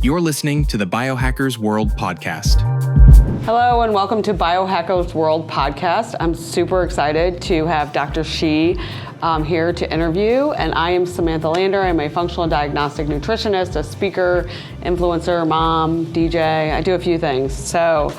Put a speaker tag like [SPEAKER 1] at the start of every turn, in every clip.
[SPEAKER 1] You're listening to the Biohackers World podcast.
[SPEAKER 2] Hello and welcome to Biohackers World podcast. I'm super excited to have Dr. She here to interview, and I am Samantha Lander. I'm a functional diagnostic nutritionist, a speaker, influencer, mom, DJ. I do a few things. So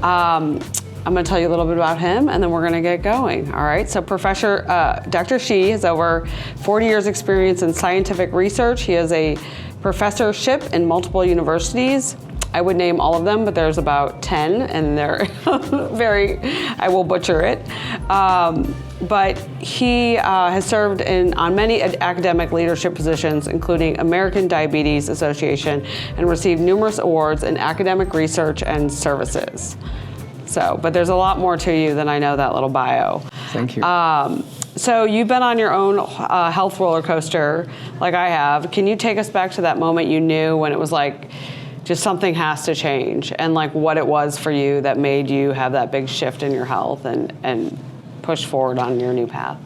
[SPEAKER 2] I'm going to tell you a little bit about him, and then we're going to get going. All right. So Dr. She has over 40 years experience in scientific research. He has a professorship in multiple universities. I would name all of them, but there's about 10, and they're I will butcher it. But he has served on many academic leadership positions, including American Diabetes Association, and received numerous awards in academic research and services. But there's a lot more to you than I know that little bio.
[SPEAKER 3] Thank you.
[SPEAKER 2] So you've been on your own health roller coaster, like I have. Can you take us back to that moment you knew when it was like, just something has to change, and like what it was for you that made you have that big shift in your health and push forward on your new path?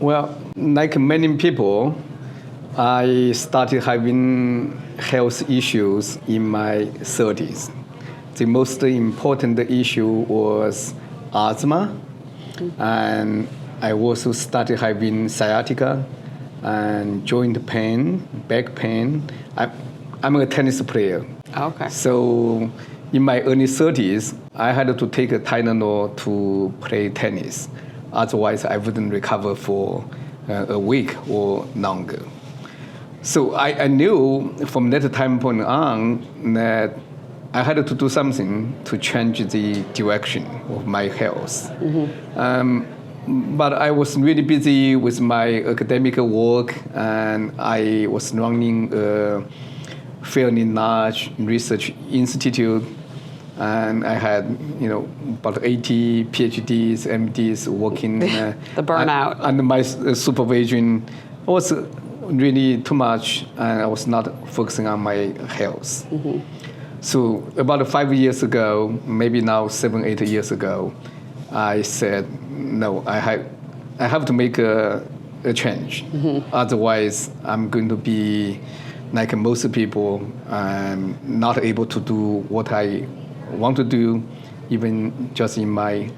[SPEAKER 3] Well, like many people, I started having health issues in my 30s. The most important issue was asthma, and I also started having sciatica and joint pain, back pain. I'm a tennis player.
[SPEAKER 2] Okay.
[SPEAKER 3] So in my early 30s, I had to take a Tylenol to play tennis. Otherwise, I wouldn't recover for a week or longer. So I knew from that time point on that I had to do something to change the direction of my health. Mm-hmm. But I was really busy with my academic work, and I was running a fairly large research institute, and I had about 80 PhDs, MDs working
[SPEAKER 2] the burnout
[SPEAKER 3] under my supervision. It was really too much, and I was not focusing on my health. Mm-hmm. So about 5 years ago, maybe now 7-8 years ago, I said, no, I have to make a change. Mm-hmm. Otherwise, I'm going to be like most people, not able to do what I want to do, even just in my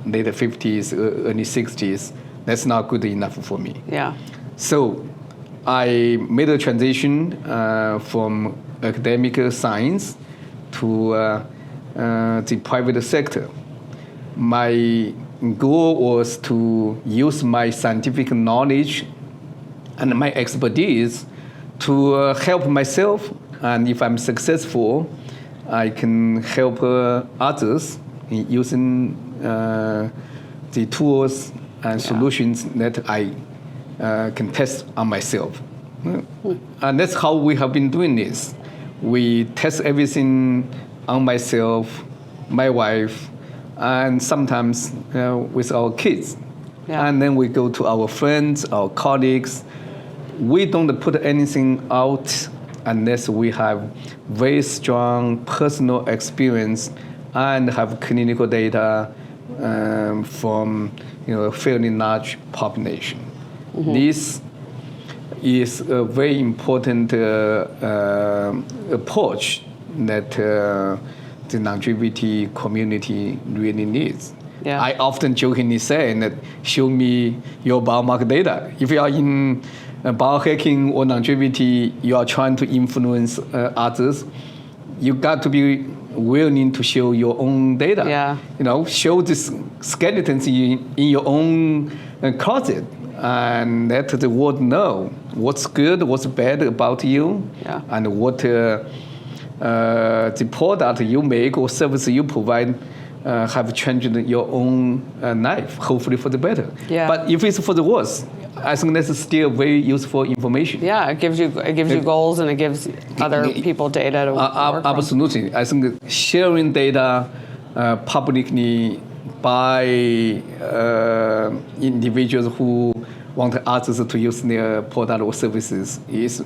[SPEAKER 3] late 50s, early 60s. That's not good enough for me.
[SPEAKER 2] Yeah.
[SPEAKER 3] So I made a transition from academic science to the private sector. My goal was to use my scientific knowledge and my expertise to help myself, and if I'm successful, I can help others in using the tools and solutions that I can test on myself. And that's how we have been doing this. We test everything on myself, my wife, and sometimes with our kids. Yeah. And then we go to our friends, our colleagues. We don't put anything out unless we have very strong personal experience and have clinical data from a fairly large population. Mm-hmm. This is a very important approach that the longevity community really needs. Yeah. I often jokingly say that show me your biomarker data. If you are in biohacking or longevity, you are trying to influence others, you got to be willing to show your own data.
[SPEAKER 2] Yeah.
[SPEAKER 3] Show the skeletons in your own closet, and let the world know what's good, what's bad about you, and what the product you make or service you provide have changed your own life, hopefully for the better.
[SPEAKER 2] Yeah.
[SPEAKER 3] But if it's for the worse, I think that's still very useful information.
[SPEAKER 2] Yeah, it gives you goals, and it gives other people data to work from.
[SPEAKER 3] Absolutely. I think sharing data publicly by individuals who want others to use their product or services is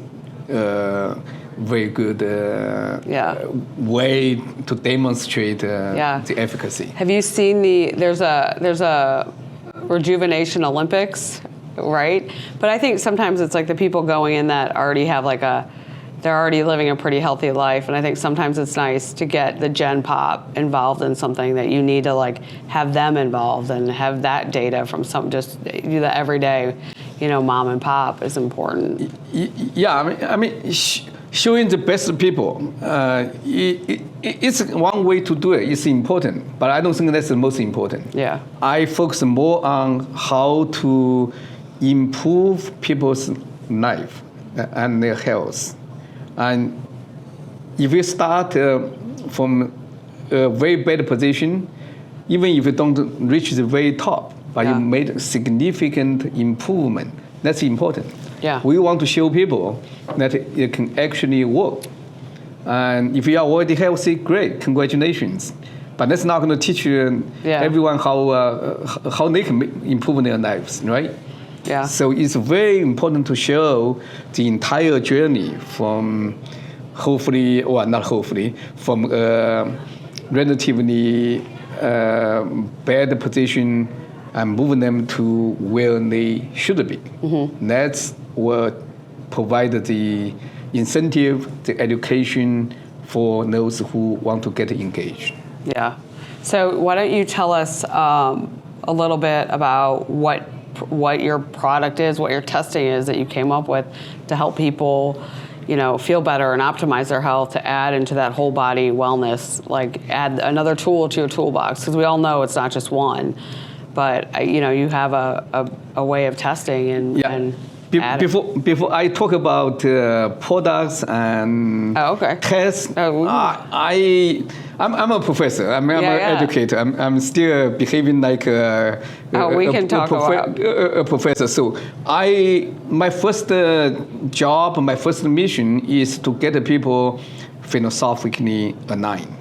[SPEAKER 3] very good way to demonstrate the efficacy.
[SPEAKER 2] Have you seen there's a Rejuvenation Olympics, right? But I think sometimes it's like the people going in that already have like a they're already living a pretty healthy life. And I think sometimes it's nice to get the Gen Pop involved in something that you need to like have them involved and have that data from some, just do that every day, mom and pop is important.
[SPEAKER 3] Yeah, I mean, showing the best people, it's one way to do it. It's important, but I don't think that's the most important.
[SPEAKER 2] Yeah.
[SPEAKER 3] I focus more on how to improve people's life and their health. And if you start from a very bad position, even if you don't reach the very top, but you made a significant improvement, that's important.
[SPEAKER 2] Yeah.
[SPEAKER 3] We want to show people that it can actually work. And if you are already healthy, great, congratulations. But that's not going to teach everyone how they can improve their lives, right?
[SPEAKER 2] Yeah.
[SPEAKER 3] So it's very important to show the entire journey from from a relatively bad position and moving them to where they should be. Mm-hmm. That's what provides the incentive, the education for those who want to get engaged.
[SPEAKER 2] Yeah. So why don't you tell us a little bit about what your product is, what your testing is that you came up with to help people, feel better and optimize their health, to add into that whole body wellness, like add another tool to your toolbox, because we all know it's not just one, but you have a way of testing and
[SPEAKER 3] Before I talk about products and tests, I'm a professor. I'm an educator. I'm still behaving like a professor. So my first job, my first mission is to get people philosophically aligned.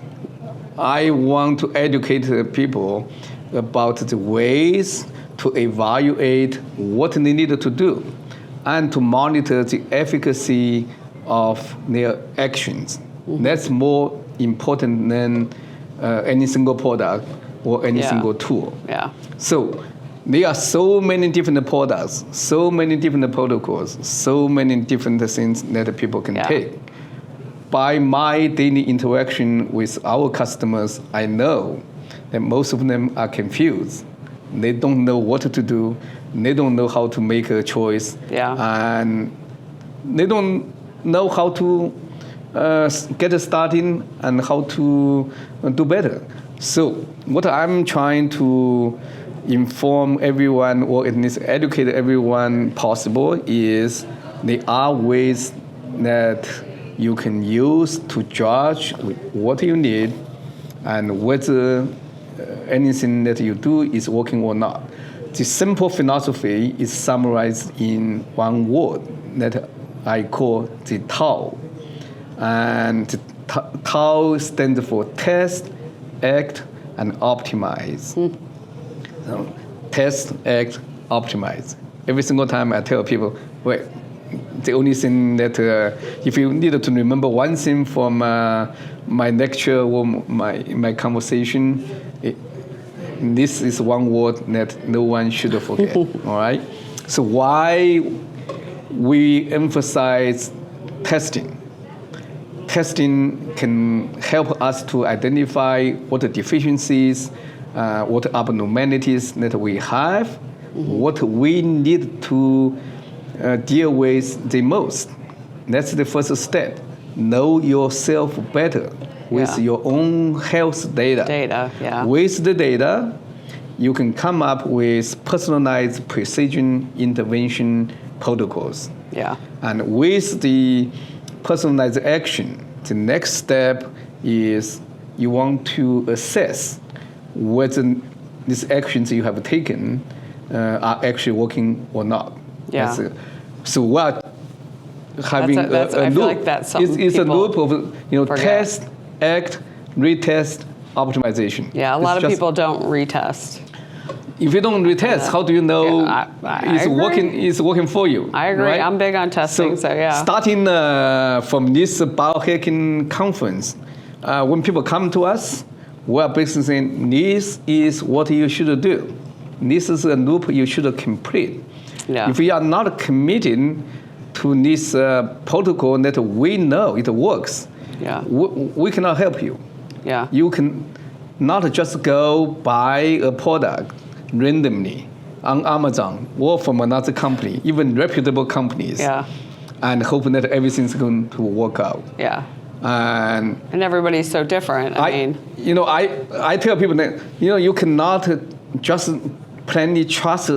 [SPEAKER 3] I want to educate people about the ways to evaluate what they need to do and to monitor the efficacy of their actions. Mm-hmm. That's more important than any single product or any single tool.
[SPEAKER 2] Yeah.
[SPEAKER 3] So there are so many different products, so many different protocols, so many different things that people can take. By my daily interaction with our customers, I know that most of them are confused. They don't know what to do. They don't know how to make a choice.
[SPEAKER 2] Yeah.
[SPEAKER 3] And they don't know how to get started and how to do better. So what I'm trying to inform everyone, or at least educate everyone possible, is there are ways that you can use to judge what you need and whether anything that you do is working or not. The simple philosophy is summarized in one word that I call the T.A.O. And the T.A.O. stands for test, act, and optimize. So, test, act, optimize. Every single time I tell people, well, the only thing that if you need to remember one thing from my lecture or my conversation, this is one word that no one should forget. All right. So why we emphasize testing? Testing can help us to identify what the deficiencies, what abnormalities that we have, what we need to deal with the most. That's the first step. Know yourself better with your own health data. With the data, you can come up with personalized precision intervention protocols. Yeah. And with the personalized action, the next step is you want to assess whether these actions you have taken are actually working or not.
[SPEAKER 2] Yeah.
[SPEAKER 3] So what having a loop.
[SPEAKER 2] I feel like that's something
[SPEAKER 3] it's a loop of test, act, retest, optimization.
[SPEAKER 2] Yeah, a lot of people don't retest.
[SPEAKER 3] If you don't retest, how do you know it's working for you?
[SPEAKER 2] I agree. Right? I'm big on testing, so yeah.
[SPEAKER 3] Starting from this biohacking conference, when people come to us, we are basically saying, this is what you should do. This is a loop you should complete. Yeah. If you are not committed, to this protocol that we know it works, we cannot help you.
[SPEAKER 2] Yeah.
[SPEAKER 3] You can not just go buy a product randomly on Amazon or from another company, even reputable companies, and hope that everything's going to work out.
[SPEAKER 2] Yeah.
[SPEAKER 3] And
[SPEAKER 2] everybody's so different. I
[SPEAKER 3] tell people that you cannot just plainly trust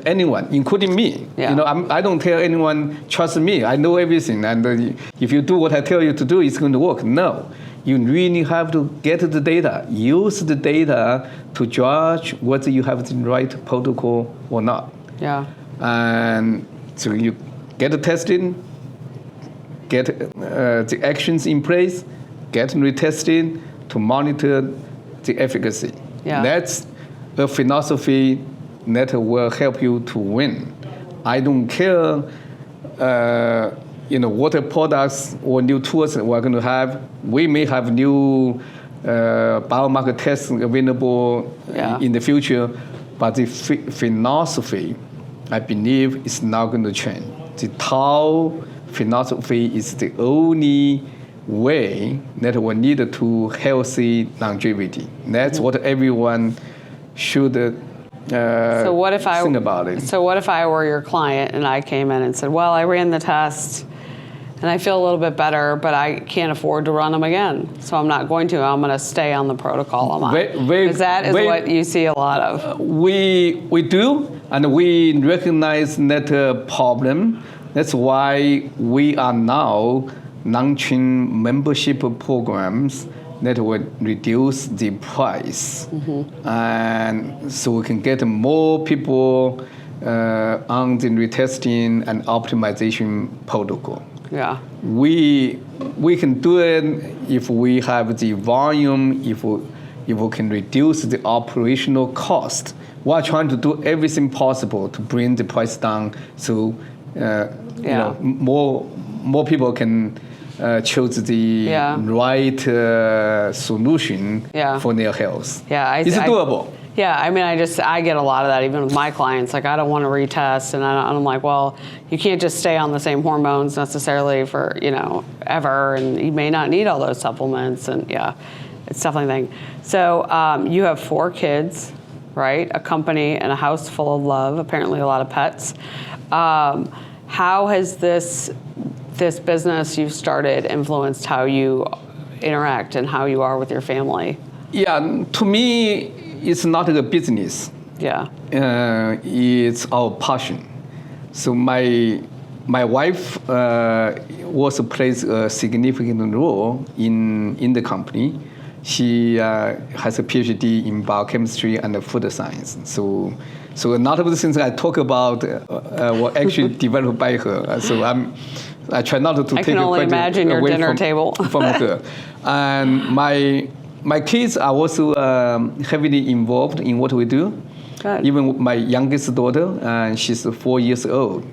[SPEAKER 3] anyone, including me.
[SPEAKER 2] Yeah.
[SPEAKER 3] I don't tell anyone trust me. I know everything, and if you do what I tell you to do, it's going to work. No, you really have to get the data, use the data to judge whether you have the right protocol or not.
[SPEAKER 2] Yeah.
[SPEAKER 3] And so you get the testing, get the actions in place, get retested to monitor the efficacy.
[SPEAKER 2] Yeah.
[SPEAKER 3] That's a philosophy that will help you to win. I don't care, what products or new tools we're going to have. We may have new biomarker tests available in the future, but the philosophy, I believe, is not going to change. The T.A.O philosophy is the only way that we need to healthy longevity. That's what everyone should think about it.
[SPEAKER 2] So what if I were your client and I came in and said, well, I ran the test and I feel a little bit better, but I can't afford to run them again, so I'm not going to. I'm going to stay on the protocol I'm on. Because that is what you see a lot of.
[SPEAKER 3] We do, and we recognize that problem. That's why we are now launching membership programs that will reduce the price. And so we can get more people on the retesting and optimization protocol.
[SPEAKER 2] Yeah.
[SPEAKER 3] We can do it if we have the volume, if we can reduce the operational cost. We're trying to do everything possible to bring the price down so more people can choose the right solution for their health.
[SPEAKER 2] Yeah,
[SPEAKER 3] it's doable.
[SPEAKER 2] I get a lot of that even with my clients. Like, I don't want to retest, and I'm like, well, you can't just stay on the same hormones necessarily for ever, and you may not need all those supplements. And it's definitely a thing. So you have 4 kids, right? A company and a house full of love. Apparently, a lot of pets. How has this business you've started influenced how you interact and how you are with your family? Yeah,
[SPEAKER 3] to me, it's not a business.
[SPEAKER 2] Yeah.
[SPEAKER 3] It's our passion. So my wife also plays a significant role in the company. She has a PhD in biochemistry and food science. So a lot of the things I talk about were actually developed by her. So I try not to take
[SPEAKER 2] I can only imagine your dinner table
[SPEAKER 3] from her. And my kids are also heavily involved in what we do.
[SPEAKER 2] Good.
[SPEAKER 3] Even my youngest daughter, she's 4 years old.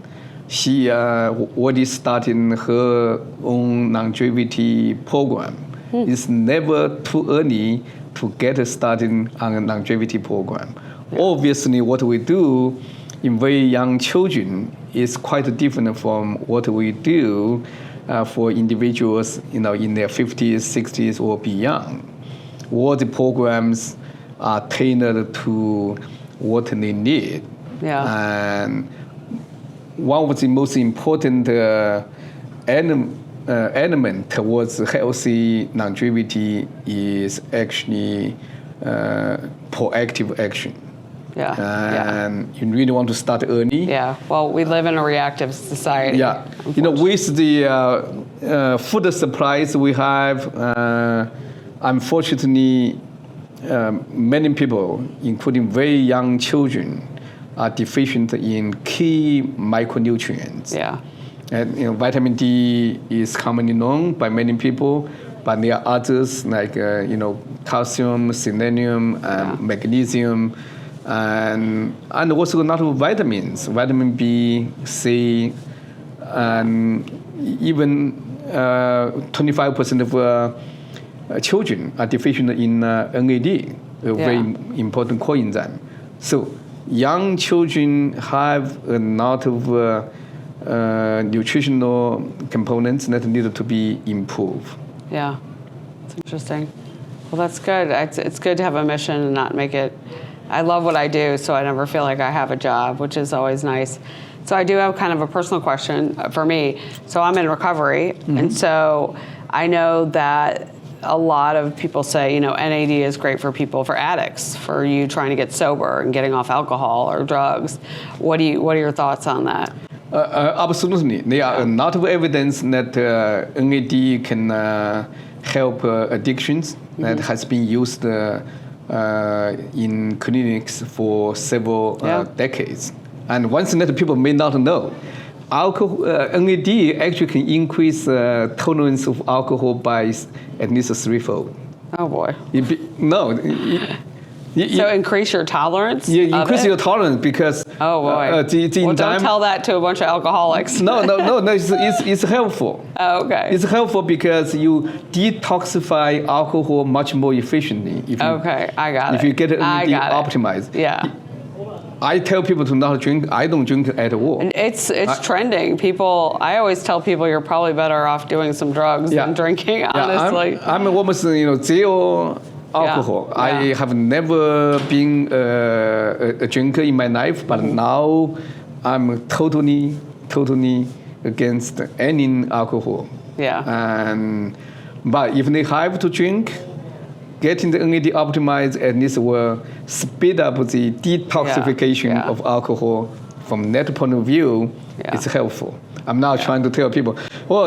[SPEAKER 3] She already started her own longevity program. It's never too early to get started on a longevity program. Yeah. Obviously, what we do in very young children is quite different from what we do for individuals in their 50s, 60s, or beyond. All the programs are tailored to what they need.
[SPEAKER 2] Yeah.
[SPEAKER 3] And one of the most important element towards healthy longevity is actually proactive action. And you really want to start early.
[SPEAKER 2] Yeah, well, we live in a reactive society.
[SPEAKER 3] Yeah, with the food supplies we have, unfortunately, many people, including very young children, are deficient in key micronutrients.
[SPEAKER 2] Yeah.
[SPEAKER 3] And vitamin D is commonly known by many people, but there are others like calcium, selenium, magnesium, and also a lot of vitamins, vitamin B, C, and even 25% of children are deficient in NAD, a very important coenzyme. So young children have a lot of nutritional components that needed to be improved.
[SPEAKER 2] Yeah, it's interesting. Well, that's good. It's good to have a mission and not make it. I love what I do, so I never feel like I have a job, which is always nice. So I do have kind of a personal question for me. So I'm in recovery, and so I know that a lot of people say, NAD is great for people, for addicts, for you trying to get sober and getting off alcohol or drugs. What are your thoughts on that?
[SPEAKER 3] Absolutely. There are a lot of evidence that NAD can help addictions that has been used in clinics for several decades. And one thing that people may not know, NAD actually can increase tolerance of alcohol by at least threefold.
[SPEAKER 2] Oh boy.
[SPEAKER 3] So
[SPEAKER 2] increase your tolerance?
[SPEAKER 3] Yeah, increase your tolerance because
[SPEAKER 2] oh boy. Don't tell that to a bunch of alcoholics.
[SPEAKER 3] No, it's helpful.
[SPEAKER 2] Oh, okay.
[SPEAKER 3] It's helpful because you detoxify alcohol much more efficiently.
[SPEAKER 2] I got it.
[SPEAKER 3] If you get it optimized.
[SPEAKER 2] Yeah.
[SPEAKER 3] I tell people to not drink. I don't drink at all.
[SPEAKER 2] And it's trending. I always tell people you're probably better off doing some drugs than drinking, honestly.
[SPEAKER 3] I'm almost, zero alcohol.
[SPEAKER 2] Yeah.
[SPEAKER 3] I have never been a drinker in my life, but now I'm totally against any alcohol.
[SPEAKER 2] Yeah.
[SPEAKER 3] But if they have to drink, getting the NAD optimized at least will speed up the detoxification of alcohol. From that point of view, it's helpful. I'm not trying to tell people,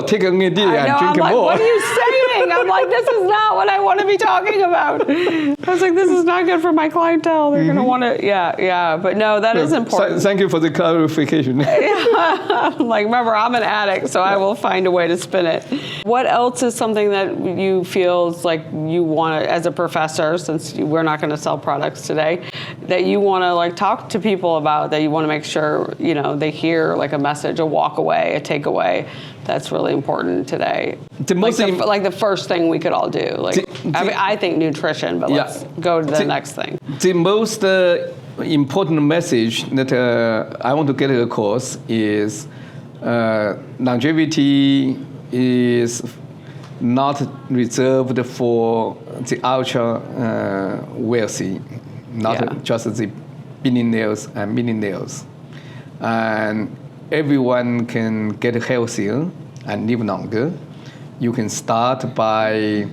[SPEAKER 3] take NAD and drink more.
[SPEAKER 2] What are you saying? I'm like, this is not what I want to be talking about. I was like, this is not good for my clientele. They're going to want to, but no, that is important.
[SPEAKER 3] Thank you for the clarification.
[SPEAKER 2] Like, remember, I'm an addict, so I will find a way to spin it. What else is something that you feel like you want to, as a professor, since we're not going to sell products today, that you want to talk to people about, that you want to make sure, they hear a message, a walk away, a takeaway that's really important today? The first thing we could all do. I think nutrition, but let's go to the next thing.
[SPEAKER 3] The most important message that I want to get across is longevity is not reserved for the ultra wealthy, not just the billionaires and millionaires. And everyone can get healthier and live longer. You can start by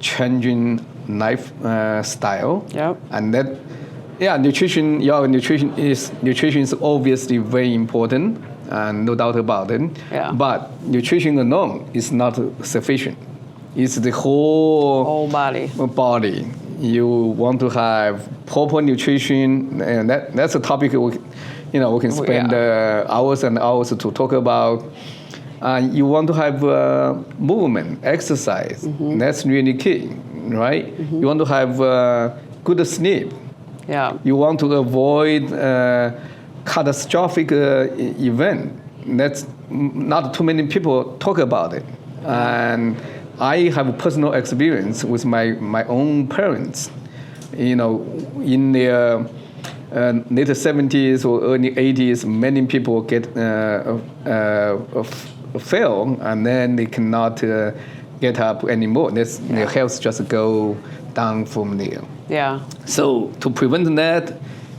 [SPEAKER 3] changing lifestyle.
[SPEAKER 2] Yep.
[SPEAKER 3] And that, nutrition is obviously very important, and no doubt about it.
[SPEAKER 2] Yeah.
[SPEAKER 3] But nutrition alone is not sufficient. It's the whole
[SPEAKER 2] body.
[SPEAKER 3] You want to have proper nutrition, and that's a topic we can spend hours and hours to talk about. You want to have movement, exercise. Mm-hmm. That's really key, right? Mm-hmm. You want to have good sleep.
[SPEAKER 2] Yeah.
[SPEAKER 3] You want to avoid catastrophic event. That's not too many people talk about it. And I have personal experience with my own parents. In their later 70s or early 80s, many people get fail, and then they cannot get up anymore. Their health just go down from there.
[SPEAKER 2] Yeah.
[SPEAKER 3] So to prevent that,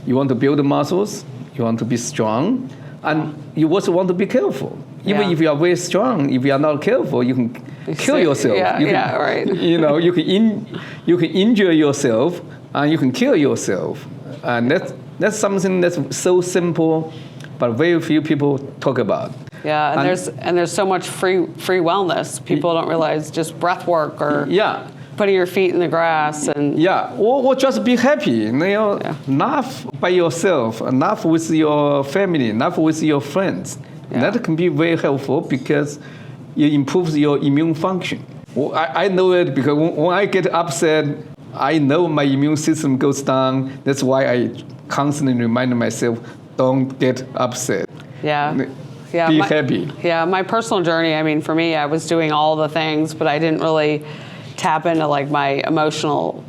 [SPEAKER 3] you want to build muscles, you want to be strong, and you also want to be careful. Even if you are very strong, if you are not careful, you can kill yourself.
[SPEAKER 2] Right.
[SPEAKER 3] You can injure yourself, and you can kill yourself. And that's something that's so simple, but very few people talk about.
[SPEAKER 2] Yeah, and there's so much free wellness. People don't realize just breath work or putting your feet in the grass and
[SPEAKER 3] or just be happy. Laugh by yourself, laugh with your family, laugh with your friends. Yeah. That can be very helpful because it improves your immune function. I know it because when I get upset, I know my immune system goes down. That's why I constantly remind myself, don't get upset.
[SPEAKER 2] Yeah.
[SPEAKER 3] Be happy.
[SPEAKER 2] Yeah, my personal journey, for me, I was doing all the things, but I didn't really tap into my emotional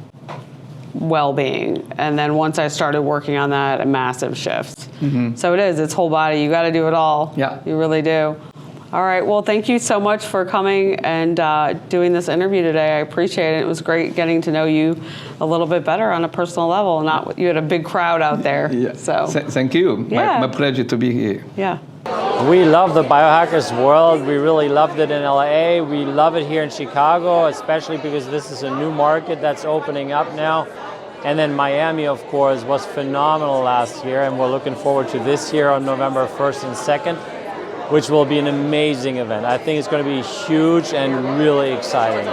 [SPEAKER 2] well-being. And then once I started working on that, a massive shift. So it's whole body. You got to do it all.
[SPEAKER 3] Yeah.
[SPEAKER 2] You really do. All right. Well, thank you so much for coming and doing this interview today. I appreciate it. It was great getting to know you a little bit better on a personal level. You had a big crowd out there.
[SPEAKER 3] Yeah.
[SPEAKER 2] So
[SPEAKER 3] Thank you.
[SPEAKER 2] Yeah.
[SPEAKER 3] My pleasure to be here.
[SPEAKER 2] Yeah.
[SPEAKER 4] We love the Biohackers World. We really loved it in LA. We love it here in Chicago, especially because this is a new market that's opening up now. And then Miami, of course, was phenomenal last year, and we're looking forward to this year on November 1st and 2nd, which will be an amazing event. I think it's going to be huge and really exciting.